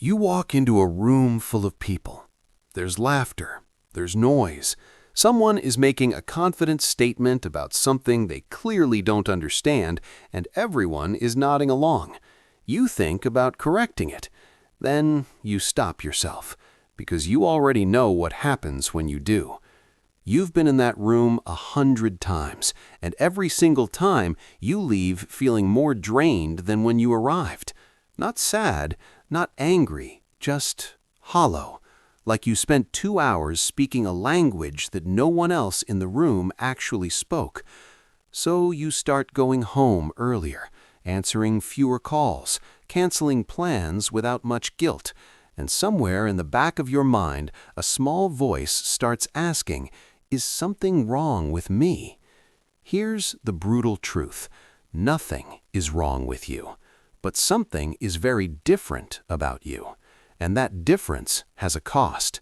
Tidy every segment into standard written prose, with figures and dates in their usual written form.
You walk into a room full of people. There's laughter. There's noise. Someone is making a confident statement about something they clearly don't understand, and everyone is nodding along. You think about correcting it. Then you stop yourself, because you already know what happens when you do. You've been in that room 100 times, and every single time you leave feeling more drained than when you arrived. Not sad, not angry, just hollow, like you spent 2 hours speaking a language that no one else in the room actually spoke. So you start going home earlier, answering fewer calls, canceling plans without much guilt, and somewhere in the back of your mind, a small voice starts asking, "Is something wrong with me?" Here's the brutal truth. Nothing is wrong with you, but something is very different about you, and that difference has a cost.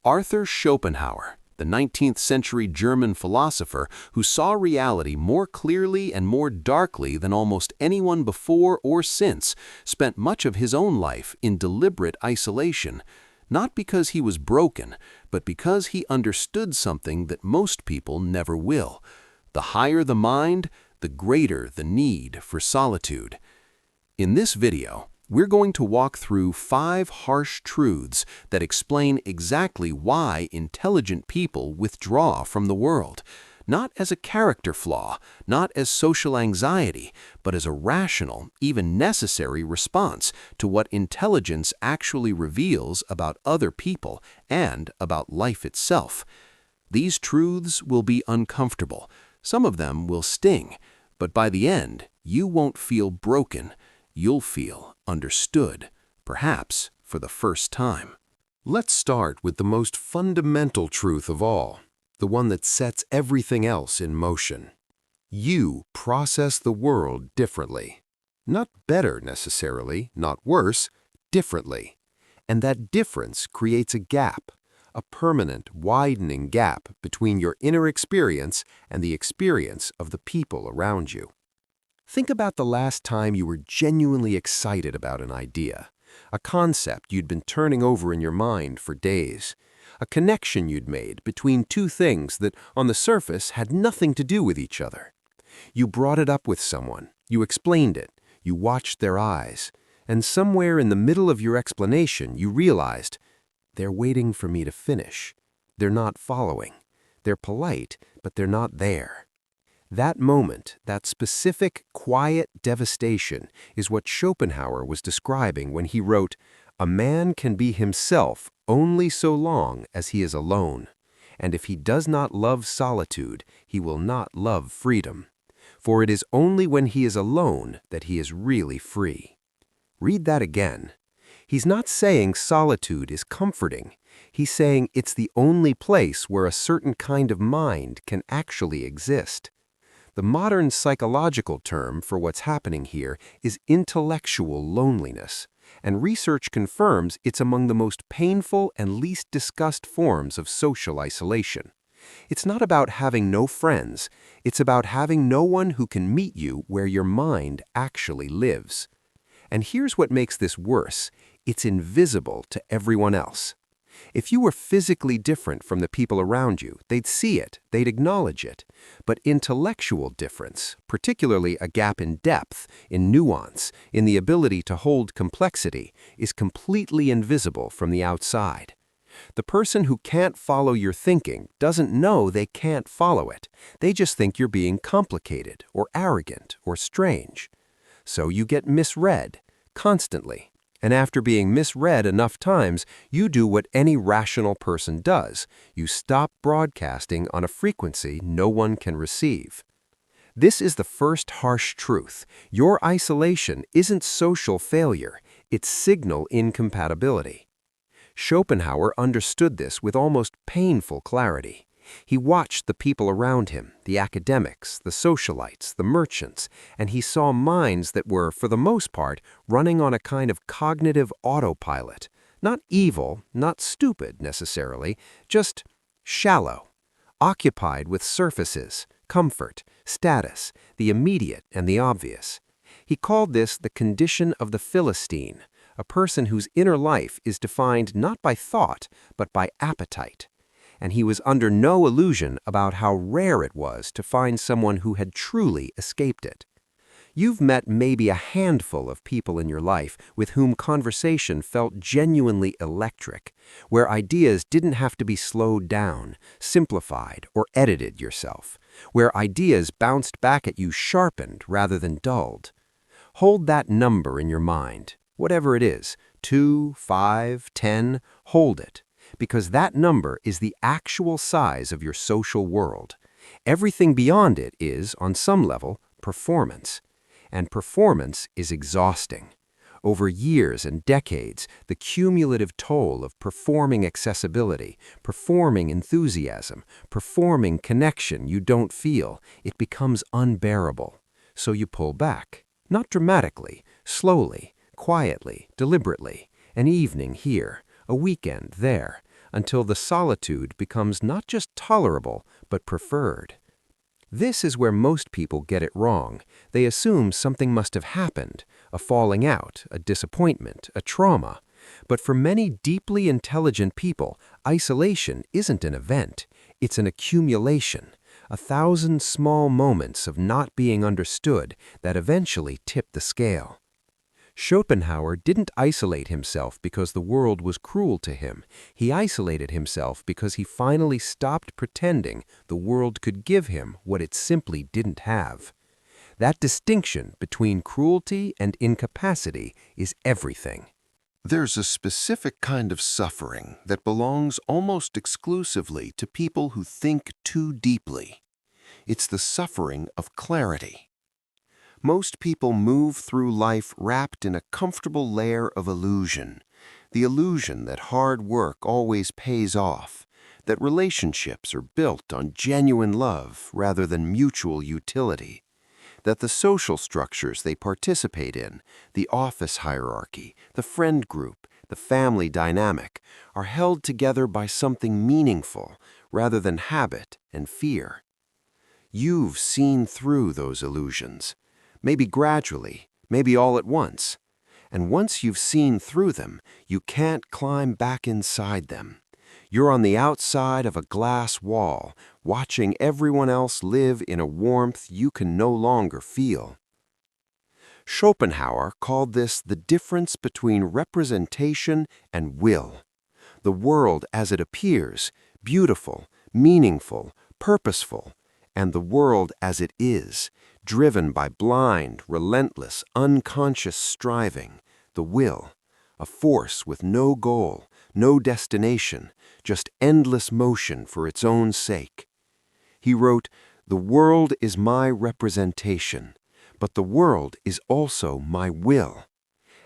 Arthur Schopenhauer, the 19th century German philosopher who saw reality more clearly and more darkly than almost anyone before or since, spent much of his own life in deliberate isolation, not because he was broken, but because he understood something that most people never will. The higher the mind, the greater the need for solitude. In this video, we're going to walk through 5 harsh truths that explain exactly why intelligent people withdraw from the world, not as a character flaw, not as social anxiety, but as a rational, even necessary response to what intelligence actually reveals about other people and about life itself. These truths will be uncomfortable. Some of them will sting, but by the end, you won't feel broken. You'll feel understood, perhaps for the first time. Let's start with the most fundamental truth of all, the one that sets everything else in motion. You process the world differently. Not better necessarily, not worse, differently. And that difference creates a gap, a permanent, widening gap between your inner experience and the experience of the people around you. Think about the last time you were genuinely excited about an idea, a concept you'd been turning over in your mind for days, a connection you'd made between two things that on the surface had nothing to do with each other. You brought it up with someone, you explained it, you watched their eyes, and somewhere in the middle of your explanation you realized, they're waiting for me to finish. They're not following. They're polite, but they're not there. That moment, that specific, quiet devastation is what Schopenhauer was describing when he wrote, "A man can be himself only so long as he is alone, and if he does not love solitude, he will not love freedom. For it is only when he is alone that he is really free." Read that again. He's not saying solitude is comforting. He's saying it's the only place where a certain kind of mind can actually exist. The modern psychological term for what's happening here is intellectual loneliness, and research confirms it's among the most painful and least discussed forms of social isolation. It's not about having no friends, it's about having no one who can meet you where your mind actually lives. And here's what makes this worse. It's invisible to everyone else. If you were physically different from the people around you, they'd see it, they'd acknowledge it. But intellectual difference, particularly a gap in depth, in nuance, in the ability to hold complexity, is completely invisible from the outside. The person who can't follow your thinking doesn't know they can't follow it. They just think you're being complicated, or arrogant, or strange. So you get misread, constantly. And after being misread enough times, you do what any rational person does. You stop broadcasting on a frequency no one can receive. This is the first harsh truth. Your isolation isn't social failure, it's signal incompatibility. Schopenhauer understood this with almost painful clarity. He watched the people around him, the academics, the socialites, the merchants, and he saw minds that were, for the most part, running on a kind of cognitive autopilot. Not evil, not stupid necessarily, just shallow, occupied with surfaces, comfort, status, the immediate and the obvious. He called this the condition of the Philistine, a person whose inner life is defined not by thought, but by appetite. And he was under no illusion about how rare it was to find someone who had truly escaped it. You've met maybe a handful of people in your life with whom conversation felt genuinely electric, where ideas didn't have to be slowed down, simplified, or edited yourself, where ideas bounced back at you sharpened rather than dulled. Hold that number in your mind, whatever it is, 2, 5, 10, hold it, because that number is the actual size of your social world. Everything beyond it is, on some level, performance. And performance is exhausting. Over years and decades, the cumulative toll of performing accessibility, performing enthusiasm, performing connection you don't feel, it becomes unbearable. So you pull back. Not dramatically, slowly, quietly, deliberately, an evening here, a weekend there, until the solitude becomes not just tolerable, but preferred. This is where most people get it wrong. They assume something must have happened, a falling out, a disappointment, a trauma. But for many deeply intelligent people, isolation isn't an event, it's an accumulation, 1,000 small moments of not being understood that eventually tip the scale. Schopenhauer didn't isolate himself because the world was cruel to him. He isolated himself because he finally stopped pretending the world could give him what it simply didn't have. That distinction between cruelty and incapacity is everything. There's a specific kind of suffering that belongs almost exclusively to people who think too deeply. It's the suffering of clarity. Most people move through life wrapped in a comfortable layer of illusion, the illusion that hard work always pays off, that relationships are built on genuine love rather than mutual utility, that the social structures they participate in, the office hierarchy, the friend group, the family dynamic, are held together by something meaningful rather than habit and fear. You've seen through those illusions. Maybe gradually, maybe all at once. And once you've seen through them, you can't climb back inside them. You're on the outside of a glass wall, watching everyone else live in a warmth you can no longer feel. Schopenhauer called this the difference between representation and will. The world as it appears, beautiful, meaningful, purposeful, and the world as it is, driven by blind, relentless, unconscious striving, the will, a force with no goal, no destination, just endless motion for its own sake. He wrote, "The world is my representation, but the world is also my will."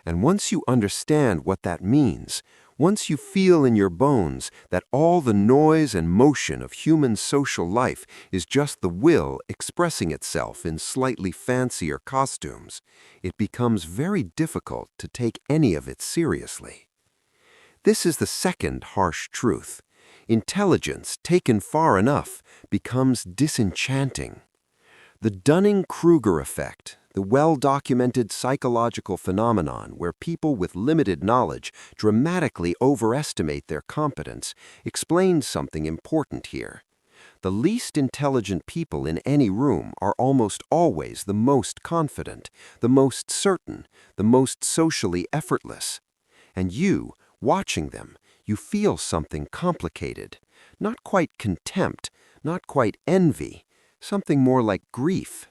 And once you understand what that means, once you feel in your bones that all the noise and motion of human social life is just the will expressing itself in slightly fancier costumes, it becomes very difficult to take any of it seriously. This is the second harsh truth. Intelligence, taken far enough, becomes disenchanting. The Dunning-Kruger effect, the well-documented psychological phenomenon where people with limited knowledge dramatically overestimate their competence, explains something important here. The least intelligent people in any room are almost always the most confident, the most certain, the most socially effortless. And you, watching them, you feel something complicated, not quite contempt, not quite envy, something more like grief,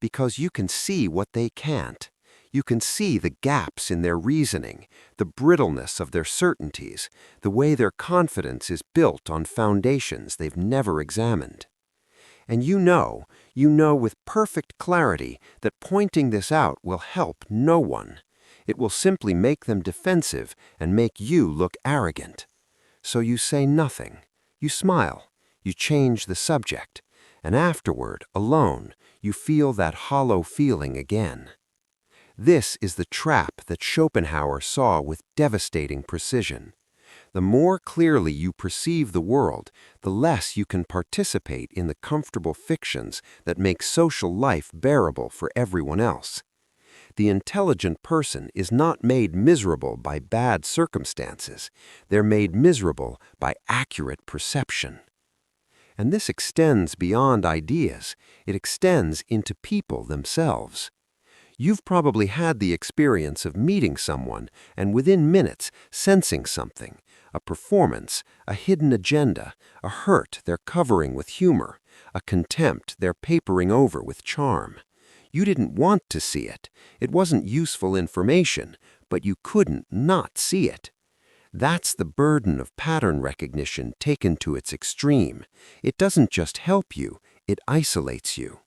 because you can see what they can't. You can see the gaps in their reasoning, the brittleness of their certainties, the way their confidence is built on foundations they've never examined. And you know with perfect clarity that pointing this out will help no one. It will simply make them defensive and make you look arrogant. So you say nothing. You smile. You change the subject. And afterward, alone, you feel that hollow feeling again. This is the trap that Schopenhauer saw with devastating precision. The more clearly you perceive the world, the less you can participate in the comfortable fictions that make social life bearable for everyone else. the intelligent person is not made miserable by bad circumstances. They're made miserable by accurate perception. And this extends beyond ideas. It extends into people themselves. You've probably had the experience of meeting someone and within minutes sensing something, a performance, a hidden agenda, a hurt they're covering with humor, a contempt they're papering over with charm. You didn't want to see it. It wasn't useful information, but you couldn't not see it. That's the burden of pattern recognition taken to its extreme. It doesn't just help you, it isolates you.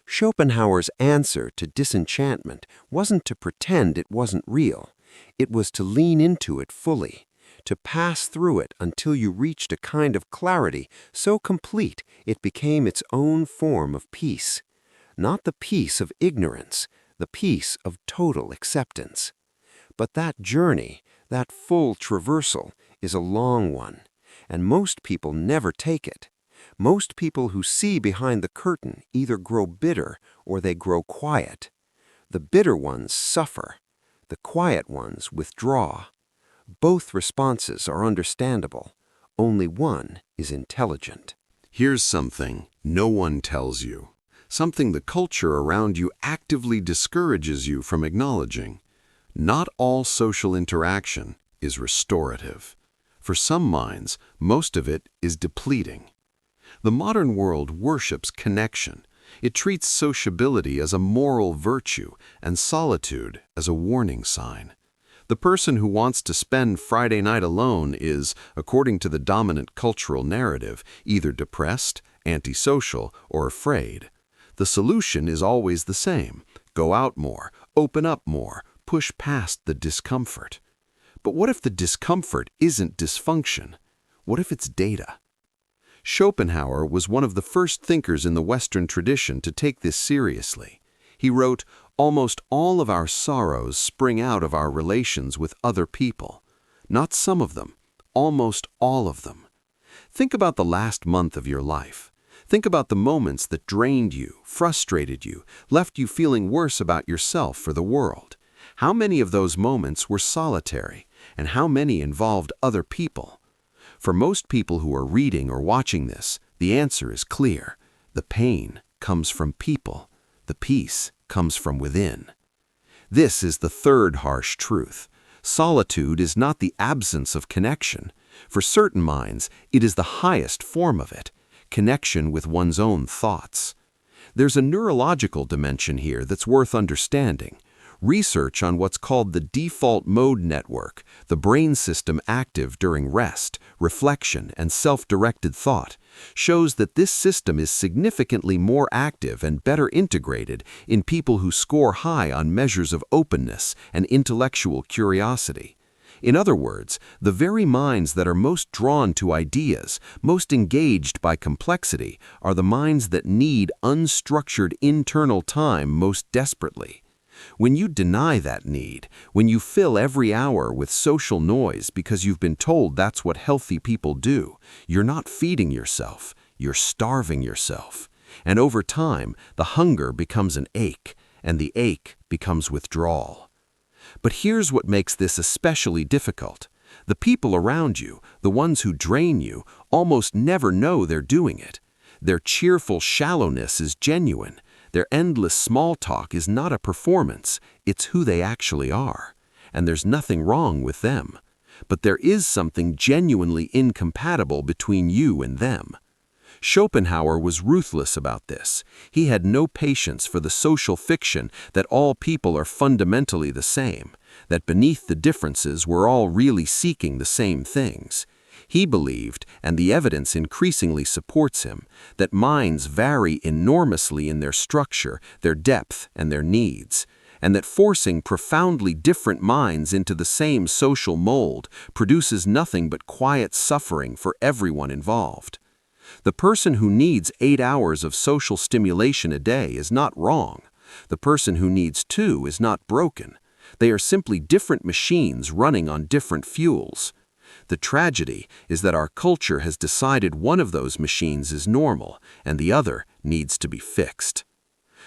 Schopenhauer's answer to disenchantment wasn't to pretend it wasn't real. It was to lean into it fully, to pass through it until you reached a kind of clarity so complete it became its own form of peace. Not the peace of ignorance, the peace of total acceptance. But that journey, that full traversal, is a long one, and most people never take it. Most people who see behind the curtain either grow bitter or they grow quiet. The bitter ones suffer. The quiet ones withdraw. Both responses are understandable. Only one is intelligent. Here's something no one tells you. Something the culture around you actively discourages you from acknowledging. Not all social interaction is restorative. For some minds, most of it is depleting. The modern world worships connection. It treats sociability as a moral virtue and solitude as a warning sign. The person who wants to spend Friday night alone is, according to the dominant cultural narrative, either depressed, antisocial, or afraid. The solution is always the same: go out more, open up more, push past the discomfort. But what if the discomfort isn't dysfunction? What if it's data? Schopenhauer was one of the first thinkers in the Western tradition to take this seriously. He wrote, "Almost all of our sorrows spring out of our relations with other people. Not some of them, almost all of them." Think about the last month of your life. Think about the moments that drained you, frustrated you, left you feeling worse about yourself or the world. How many of those moments were solitary, and how many involved other people? For most people who are reading or watching this, the answer is clear. The pain comes from people. The peace comes from within. This is the third harsh truth. Solitude is not the absence of connection. For certain minds, it is the highest form of it, connection with one's own thoughts. There's a neurological dimension here that's worth understanding. Research on what's called the default mode network, the brain system active during rest, reflection, and self-directed thought, shows that this system is significantly more active and better integrated in people who score high on measures of openness and intellectual curiosity. In other words, the very minds that are most drawn to ideas, most engaged by complexity, are the minds that need unstructured internal time most desperately. When you deny that need, when you fill every hour with social noise because you've been told that's what healthy people do, you're not feeding yourself, you're starving yourself. And over time, the hunger becomes an ache, and the ache becomes withdrawal. But here's what makes this especially difficult. The people around you, the ones who drain you, almost never know they're doing it. Their cheerful shallowness is genuine. Their endless small talk is not a performance, it's who they actually are. And there's nothing wrong with them. But there is something genuinely incompatible between you and them. Schopenhauer was ruthless about this. He had no patience for the social fiction that all people are fundamentally the same, that beneath the differences we're all really seeking the same things. He believed, and the evidence increasingly supports him, that minds vary enormously in their structure, their depth, and their needs, and that forcing profoundly different minds into the same social mold produces nothing but quiet suffering for everyone involved. The person who needs 8 hours of social stimulation a day is not wrong. The person who needs 2 is not broken. They are simply different machines running on different fuels. The tragedy is that our culture has decided one of those machines is normal and the other needs to be fixed.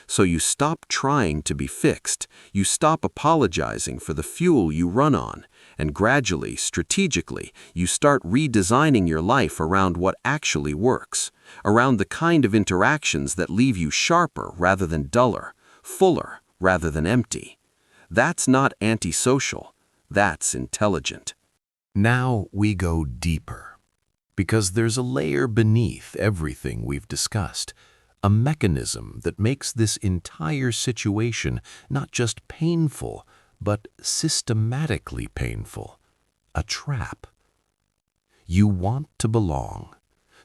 So you stop trying to be fixed, you stop apologizing for the fuel you run on, and gradually, strategically, you start redesigning your life around what actually works, around the kind of interactions that leave you sharper rather than duller, fuller rather than empty. That's not antisocial, that's intelligent. Now we go deeper, because there's a layer beneath everything we've discussed, a mechanism that makes this entire situation not just painful, but systematically painful, a trap. You want to belong.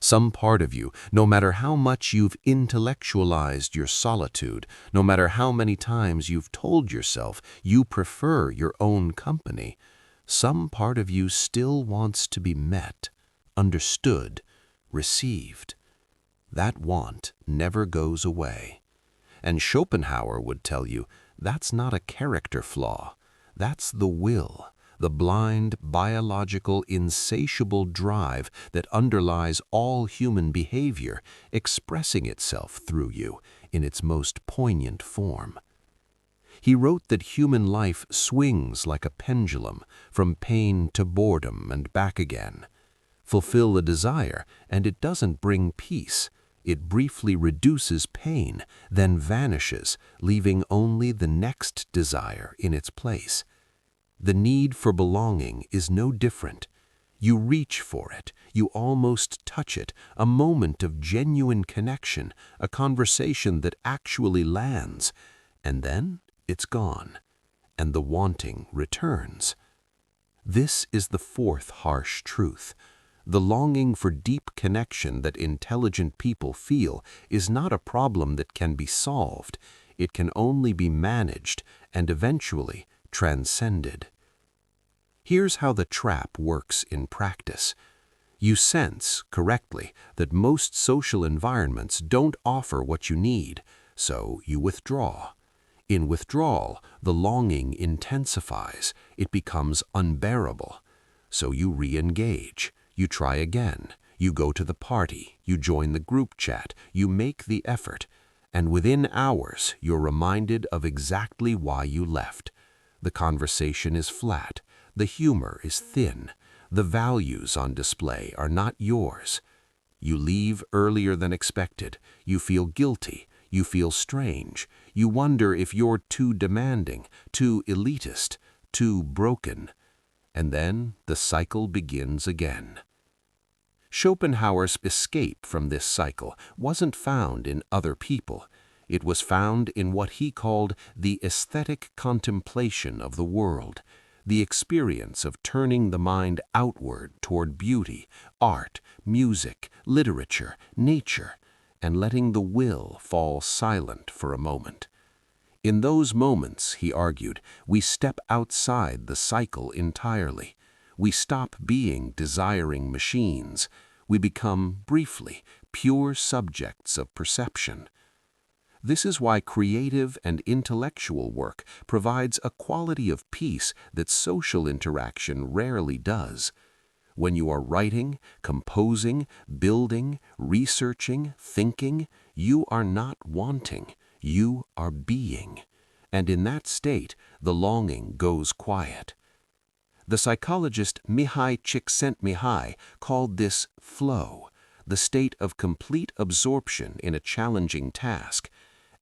Some part of you, no matter how much you've intellectualized your solitude, no matter how many times you've told yourself you prefer your own company, some part of you still wants to be met, understood, received. That want never goes away. And Schopenhauer would tell you that's not a character flaw. That's the will, the blind, biological, insatiable drive that underlies all human behavior, expressing itself through you in its most poignant form. He wrote that human life swings like a pendulum from pain to boredom and back again. Fulfill a desire, and it doesn't bring peace. It briefly reduces pain, then vanishes, leaving only the next desire in its place. The need for belonging is no different. You reach for it, you almost touch it, a moment of genuine connection, a conversation that actually lands, and then it's gone, and the wanting returns. This is the fourth harsh truth. The longing for deep connection that intelligent people feel is not a problem that can be solved. It can only be managed and eventually transcended. Here's how the trap works in practice. You sense, correctly, that most social environments don't offer what you need, so you withdraw. In withdrawal, the longing intensifies. It becomes unbearable. So you re-engage. You try again. You go to the party. You join the group chat. You make the effort. And within hours, you're reminded of exactly why you left. The conversation is flat. The humor is thin. The values on display are not yours. You leave earlier than expected. You feel guilty. You feel strange. You wonder if you're too demanding, too elitist, too broken. And then the cycle begins again. Schopenhauer's escape from this cycle wasn't found in other people. It was found in what he called the aesthetic contemplation of the world, the experience of turning the mind outward toward beauty, art, music, literature, nature, and letting the will fall silent for a moment. In those moments, he argued, we step outside the cycle entirely. We stop being desiring machines. We become, briefly, pure subjects of perception. This is why creative and intellectual work provides a quality of peace that social interaction rarely does. When you are writing, composing, building, researching, thinking, you are not wanting, you are being. And in that state, the longing goes quiet. The psychologist Mihai Csikszentmihalyi called this flow, the state of complete absorption in a challenging task,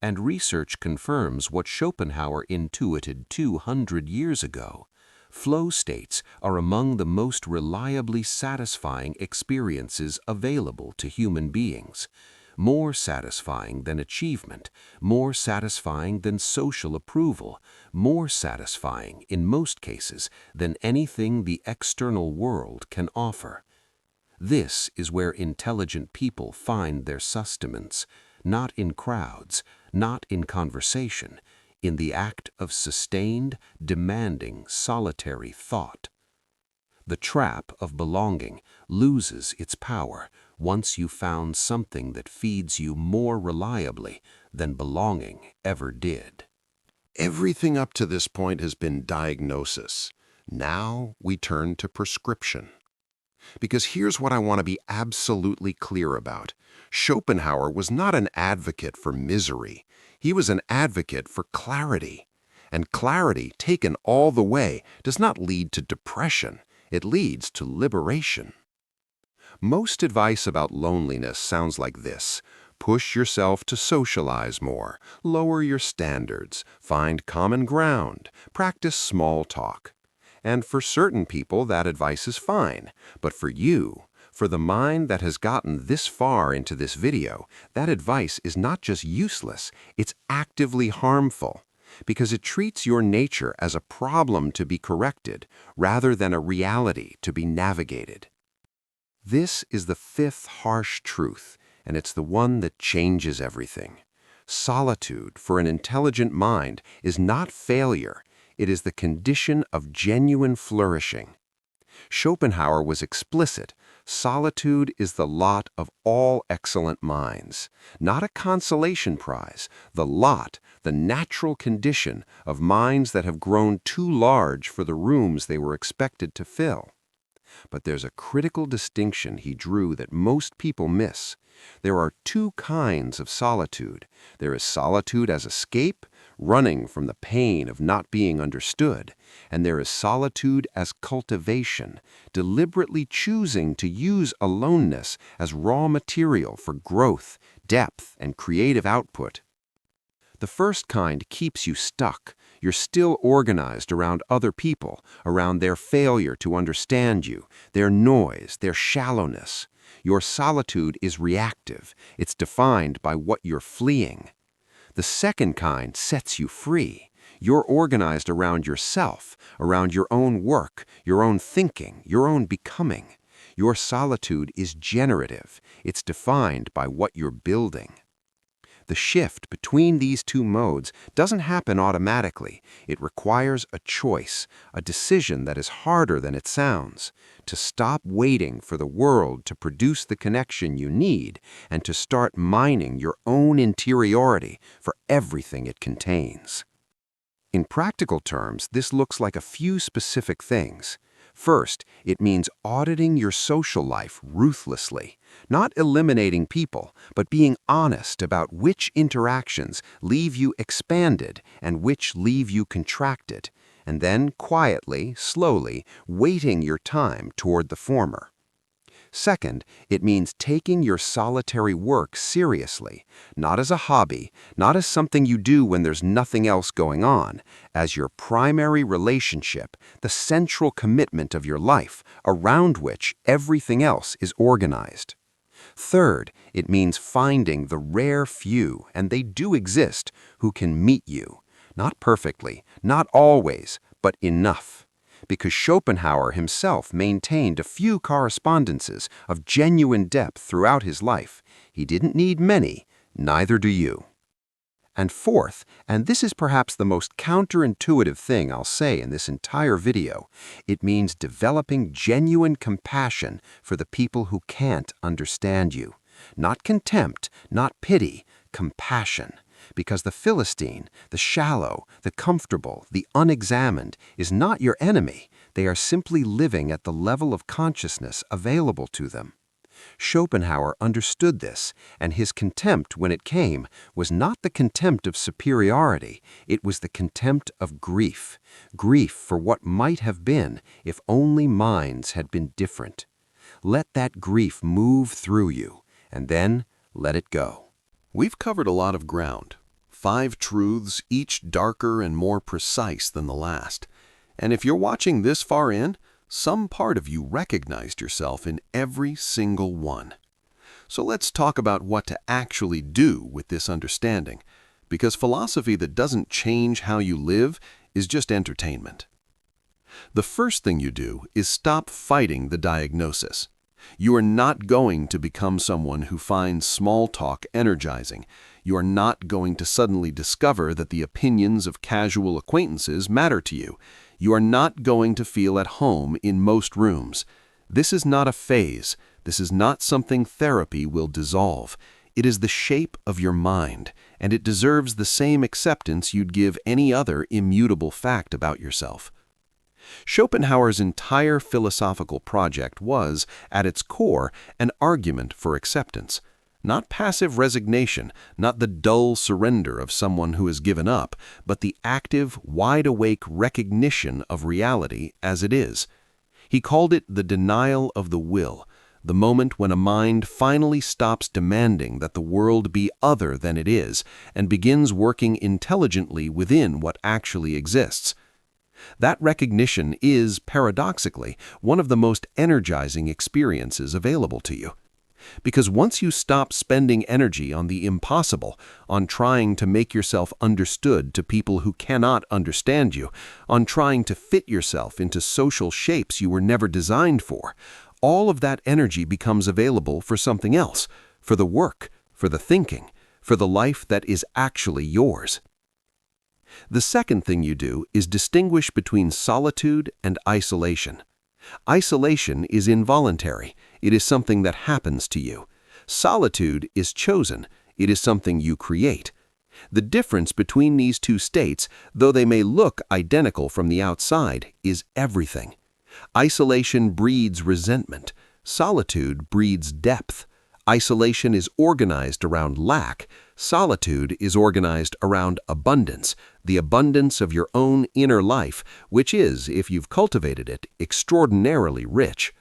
and research confirms what Schopenhauer intuited 200 years ago. Flow states are among the most reliably satisfying experiences available to human beings, more satisfying than achievement, more satisfying than social approval, more satisfying, in most cases, than anything the external world can offer. This is where intelligent people find their sustenance, not in crowds, not in conversation, in the act of sustained, demanding, solitary thought. The trap of belonging loses its power once you've found something that feeds you more reliably than belonging ever did. Everything up to this point has been diagnosis. Now we turn to prescription. Because here's what I want to be absolutely clear about. Schopenhauer was not an advocate for misery. He was an advocate for clarity. And clarity, taken all the way, does not lead to depression. It leads to liberation. Most advice about loneliness sounds like this. Push yourself to socialize more, lower your standards, find common ground, practice small talk. And for certain people, that advice is fine. But for you, for the mind that has gotten this far into this video, that advice is not just useless, it's actively harmful. Because it treats your nature as a problem to be corrected, rather than a reality to be navigated. This is the fifth harsh truth, and it's the one that changes everything. Solitude, for an intelligent mind, is not failure. It is the condition of genuine flourishing. Schopenhauer was explicit. Solitude is the lot of all excellent minds, not a consolation prize, the lot, the natural condition of minds that have grown too large for the rooms they were expected to fill. But there's a critical distinction he drew that most people miss. There are two kinds of solitude. There is solitude as escape, running from the pain of not being understood, and there is solitude as cultivation, deliberately choosing to use aloneness as raw material for growth, depth, and creative output. The first kind keeps you stuck. You're still organized around other people, around their failure to understand you, their noise, their shallowness. Your solitude is reactive. It's defined by what you're fleeing. The second kind sets you free. You're organized around yourself, around your own work, your own thinking, your own becoming. Your solitude is generative. It's defined by what you're building. The shift between these two modes doesn't happen automatically. It requires a choice, a decision that is harder than it sounds, to stop waiting for the world to produce the connection you need and to start mining your own interiority for everything it contains. In practical terms, this looks like a few specific things. First, it means auditing your social life ruthlessly, not eliminating people, but being honest about which interactions leave you expanded and which leave you contracted, and then quietly, slowly, weighting your time toward the former. Second, it means taking your solitary work seriously, not as a hobby, not as something you do when there's nothing else going on, as your primary relationship, the central commitment of your life, around which everything else is organized. Third, it means finding the rare few, and they do exist, who can meet you. Not perfectly, not always, but enough. Because Schopenhauer himself maintained a few correspondences of genuine depth throughout his life. He didn't need many, neither do you. And fourth, and this is perhaps the most counterintuitive thing I'll say in this entire video, it means developing genuine compassion for the people who can't understand you. Not contempt, not pity, compassion. Because the Philistine, the shallow, the comfortable, the unexamined, is not your enemy. They are simply living at the level of consciousness available to them. Schopenhauer understood this, and his contempt, when it came, was not the contempt of superiority. It was the contempt of grief. Grief for what might have been if only minds had been different. Let that grief move through you, and then let it go. We've covered a lot of ground. 5 truths, each darker and more precise than the last. And if you're watching this far in, some part of you recognized yourself in every single one. So let's talk about what to actually do with this understanding, because philosophy that doesn't change how you live is just entertainment. The first thing you do is stop fighting the diagnosis. You are not going to become someone who finds small talk energizing. You are not going to suddenly discover that the opinions of casual acquaintances matter to you. You are not going to feel at home in most rooms. This is not a phase. This is not something therapy will dissolve. It is the shape of your mind, and it deserves the same acceptance you'd give any other immutable fact about yourself. Schopenhauer's entire philosophical project was, at its core, an argument for acceptance. Not passive resignation, not the dull surrender of someone who has given up, but the active, wide-awake recognition of reality as it is. He called it the denial of the will, the moment when a mind finally stops demanding that the world be other than it is and begins working intelligently within what actually exists. That recognition is, paradoxically, one of the most energizing experiences available to you. Because once you stop spending energy on the impossible, on trying to make yourself understood to people who cannot understand you, on trying to fit yourself into social shapes you were never designed for, all of that energy becomes available for something else, for the work, for the thinking, for the life that is actually yours. The second thing you do is distinguish between solitude and isolation. Isolation is involuntary. It is something that happens to you. Solitude is chosen. It is something you create. The difference between these two states, though they may look identical from the outside, is everything. Isolation breeds resentment. Solitude breeds depth. Isolation is organized around lack. Solitude is organized around abundance, the abundance of your own inner life, which is, if you've cultivated it, extraordinarily rich.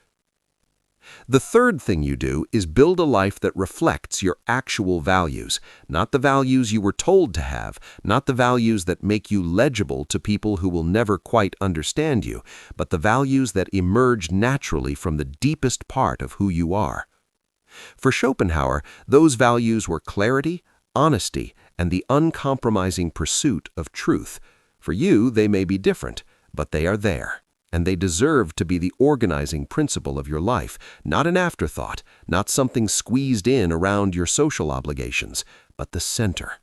The third thing you do is build a life that reflects your actual values, not the values you were told to have, not the values that make you legible to people who will never quite understand you, but the values that emerge naturally from the deepest part of who you are. For Schopenhauer, those values were clarity, honesty, and the uncompromising pursuit of truth. For you, they may be different, but they are there. And they deserve to be the organizing principle of your life, not an afterthought, not something squeezed in around your social obligations, but the center.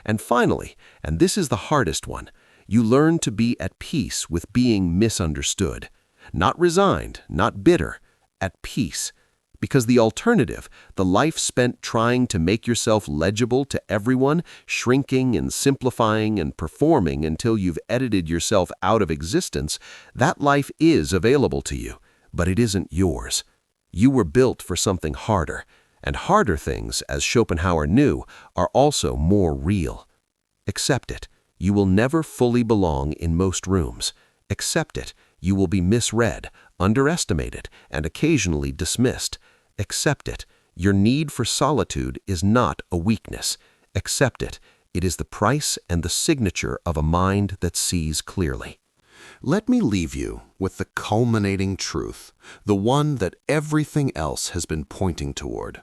And finally, and this is the hardest one, you learn to be at peace with being misunderstood. Not resigned, not bitter, at peace. Because the alternative, the life spent trying to make yourself legible to everyone, shrinking and simplifying and performing until you've edited yourself out of existence, that life is available to you, but it isn't yours. You were built for something harder, and harder things, as Schopenhauer knew, are also more real. Accept it. You will never fully belong in most rooms. Accept it. You will be misread, underestimated, and occasionally dismissed. Accept it. Your need for solitude is not a weakness. Accept it. It is the price and the signature of a mind that sees clearly. Let me leave you with the culminating truth, the one that everything else has been pointing toward.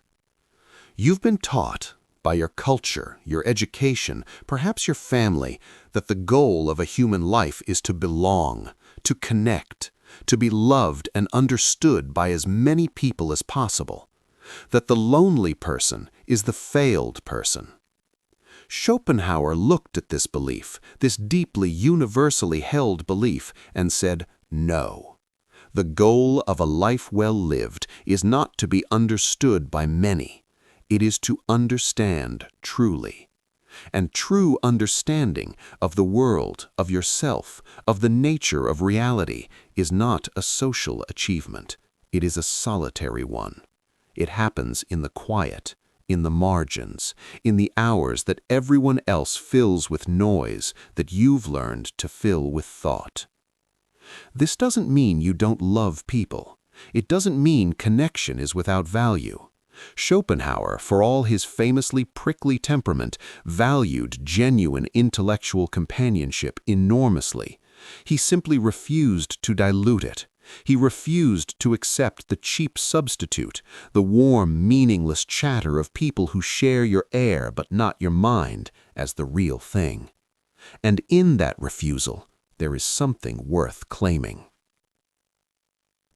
You've been taught by your culture, your education, perhaps your family, that the goal of a human life is to belong, to connect, to be loved and understood by as many people as possible, that the lonely person is the failed person. Schopenhauer looked at this belief, this deeply universally held belief, and said, no. The goal of a life well lived is not to be understood by many. It is to understand truly. And true understanding of the world, of yourself, of the nature of reality is not a social achievement. It is a solitary one. It happens in the quiet, in the margins, in the hours that everyone else fills with noise that you've learned to fill with thought. This doesn't mean you don't love people. It doesn't mean connection is without value. Schopenhauer, for all his famously prickly temperament, valued genuine intellectual companionship enormously. He simply refused to dilute it. He refused to accept the cheap substitute, the warm, meaningless chatter of people who share your air but not your mind, as the real thing. And in that refusal, there is something worth claiming.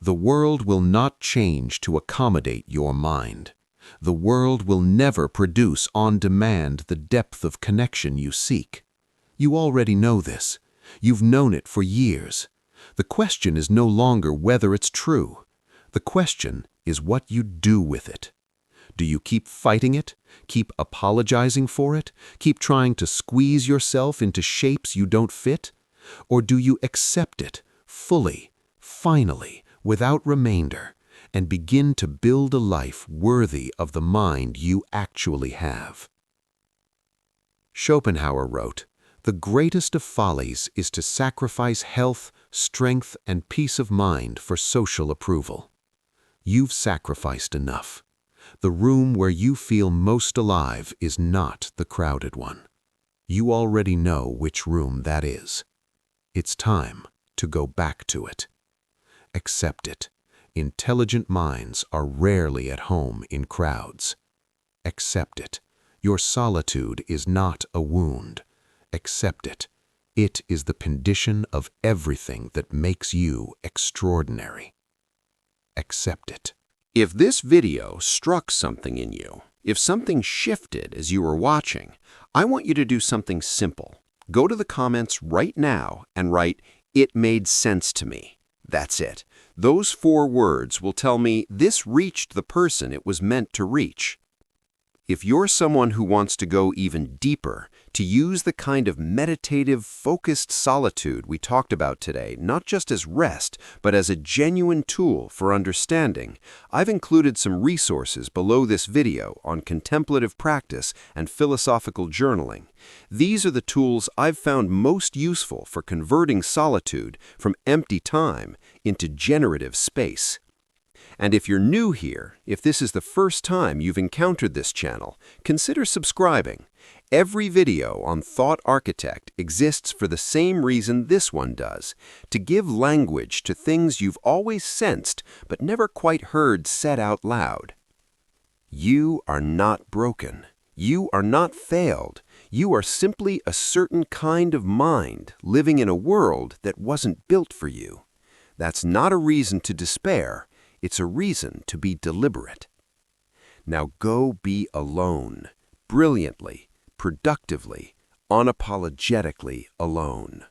The world will not change to accommodate your mind. The world will never produce on demand the depth of connection you seek. You already know this. You've known it for years. The question is no longer whether it's true. The question is what you do with it. Do you keep fighting it? Keep apologizing for it? Keep trying to squeeze yourself into shapes you don't fit? Or do you accept it fully, finally, without remainder, and begin to build a life worthy of the mind you actually have? Schopenhauer wrote, "The greatest of follies is to sacrifice health, strength, and peace of mind for social approval." You've sacrificed enough. The room where you feel most alive is not the crowded one. You already know which room that is. It's time to go back to it. Accept it. Intelligent minds are rarely at home in crowds. Accept it. Your solitude is not a wound. Accept it. It is the condition of everything that makes you extraordinary. Accept it. If this video struck something in you, if something shifted as you were watching, I want you to do something simple. Go to the comments right now and write, "It made sense to me." That's it. Those 4 words will tell me this reached the person it was meant to reach. If you're someone who wants to go even deeper, to use the kind of meditative, focused solitude we talked about today, not just as rest, but as a genuine tool for understanding, I've included some resources below this video on contemplative practice and philosophical journaling. These are the tools I've found most useful for converting solitude from empty time into generative space. And if you're new here, if this is the first time you've encountered this channel, consider subscribing. Every video on Thought Architect exists for the same reason this one does, to give language to things you've always sensed but never quite heard said out loud. You are not broken. You are not failed. You are simply a certain kind of mind living in a world that wasn't built for you. That's not a reason to despair. It's a reason to be deliberate. Now go be alone, brilliantly, productively, unapologetically alone.